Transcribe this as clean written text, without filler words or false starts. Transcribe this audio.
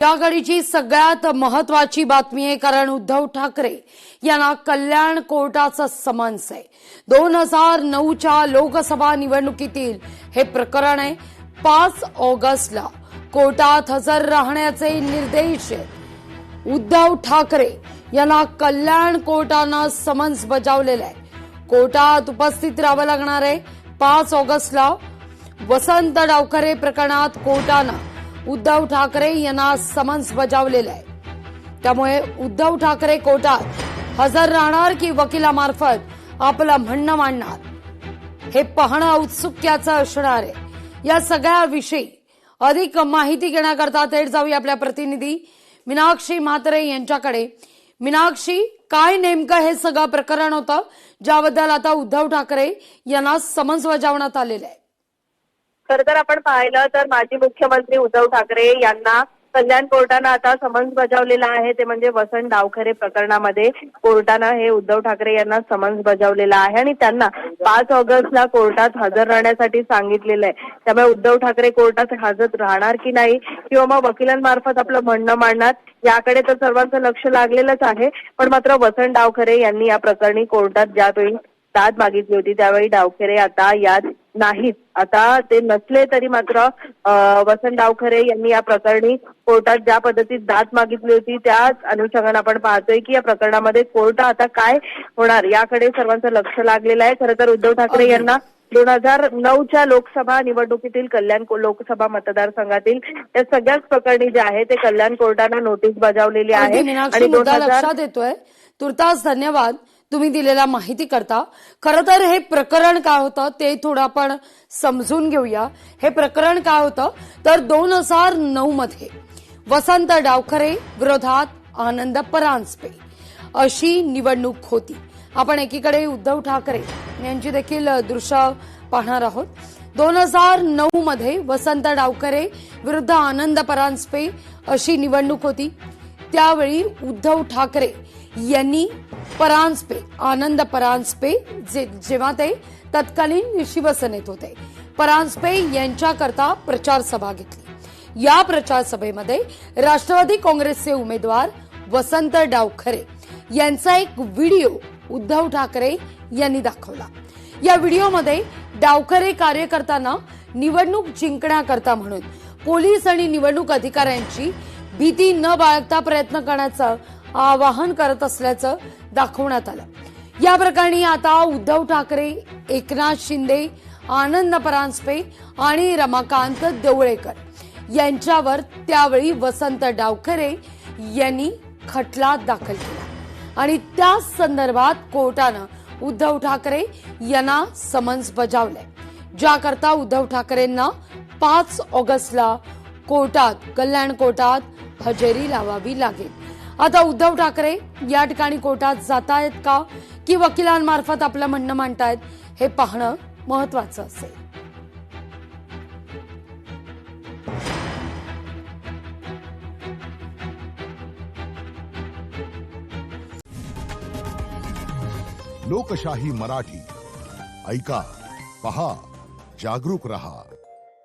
या घडीची सगळ्यात महत्वाची बातमी आहे, कारण उद्धव ठाकरे यांना कल्याण कोर्टाचं समन्स आहे। 2009च्या लोकसभा निवडणुकीतील हे प्रकरण आहे। 5 ऑगस्टला कोर्टात हजर राहण्याचे निर्देश आहेत। उद्धव ठाकरे यांना कल्याण कोर्टानं समन्स बजावलेलं आहे। कोर्टात उपस्थित राहावं लागणार आहे। 5 ऑगस्टला वसंत डावखरे प्रकरणात कोर्टानं उद्धव ठाकरे यांना समन्स बजावलेलं आहे। त्यामुळे उद्धव ठाकरे कोर्टात हजर राहणार की वकिलामार्फत आपलं म्हणणं मांडणार हे पाहणं औत्सुक्याचं असणार आहे। या सगळ्याविषयी अधिक माहिती घेण्याकरता थेट जाऊया आपल्या प्रतिनिधी मीनाक्षी म्हात्रे यांच्याकडे। मीनाक्षी, काय नेमकं हे सगळं प्रकरण होतं ज्याबद्दल आता उद्धव ठाकरे यांना समन्स बजावण्यात आलेलं आहे? खरं तर आपण पाहिलं तर माजी मुख्यमंत्री उद्धव ठाकरे यांना कल्याण कोर्टानं आता समन्स बजावलेला आहे। ते म्हणजे वसंत डावखरे प्रकरणामध्ये कोर्टानं हे उद्धव ठाकरे यांना समन्स बजावलेला आहे आणि त्यांना 5 ऑगस्टला कोर्टात हजर राहण्यासाठी सांगितलेलं आहे। त्यामुळे उद्धव ठाकरे कोर्टात हजर राहणार की नाही किंवा मग वकिलांमार्फत आपलं म्हणणं मांडणार याकडे तर सर्वांचं लक्ष लागलेलंच आहे। पण मात्र वसंत डावखरे यांनी या प्रकरणी कोर्टात ज्यावेळी दाद मागितली होती त्यावेळी डावखरे आता यात नाहीत। आता ते नसले तरी मात्र वसंत डावखरे यांनी या प्रकरणी कोर्टात ज्या पद्धतीत दाद मागितली होती त्याच अनुषंगाने आपण पाहतोय की या प्रकरणामध्ये कोर्ट आता काय होणार याकडे सर्वांचं लक्ष लागलेलं आहे। खरं तर उद्धव ठाकरे यांना 2009च्या लोकसभा निवडणुकीतील कल्याण लोकसभा मतदारसंघातील या सगळ्याच प्रकरणी जे आहे ते कल्याण कोर्टानं नोटीस बजावलेली आहे आणि लक्षात येतोय। तुर्तास धन्यवाद तुम्ही दिलेल्या माहिती करता। खरं तर हे प्रकरण काय होतं ते थोडं आपण समजून घेऊया। हे प्रकरण काय होतं तर 2009 मध्ये वसंत डावखरे विरोधात आनंद परांजपे अशी निवडणूक होती। आपण एकीकडे उद्धव ठाकरे यांची देखील दृश्य पाहणार आहोत। 2009 मध्ये वसंत डावखरे विरुद्ध आनंद परांजपे अशी निवडणूक होती। त्यावेळी उद्धव ठाकरे यांनी आनंद परांजपे जेव्हा ते तत्कालीन शिवसेनेत होते, परांजपे यांच्याकरता प्रचार सभा घेतली। या प्रचार सभेमध्ये राष्ट्रवादी काँग्रेसचे उमेदवार वसंत डावखरे यांचा एक व्हिडिओ उद्धव ठाकरे यांनी दाखवला। या व्हिडिओमध्ये डावखरे कार्यकर्त्यांना निवडणूक जिंकण्याकरता म्हणून पोलीस आणि निवडणूक अधिकाऱ्यांची भीती न बाळगता प्रयत्न करण्याचं आवाहन करत असल्याचं दाखवण्यात आलं। या प्रकरणी आता उद्धव ठाकरे, एकनाथ शिंदे, आनंद परांजपे आणि रमाकांत देवळेकर यांच्यावर त्यावेळी वसंत डावखरे यांनी खटला दाखल केला आणि त्या संदर्भात कोर्टानं उद्धव ठाकरे यांना समन्स बजावले, ज्याकरता उद्धव ठाकरेंना 5 ऑगस्टला कल्याण कोर्टात हजेरी लावावी लागेल। आता उद्धव ठाकरे या ठिकाणी कोर्टात जातायत का की वकिलांमार्फत आपलं म्हणणं मांडतायत हे पाहणं महत्वाचं असेल। लोकशाही मराठी ऐका, पहा, जागरूक रहा।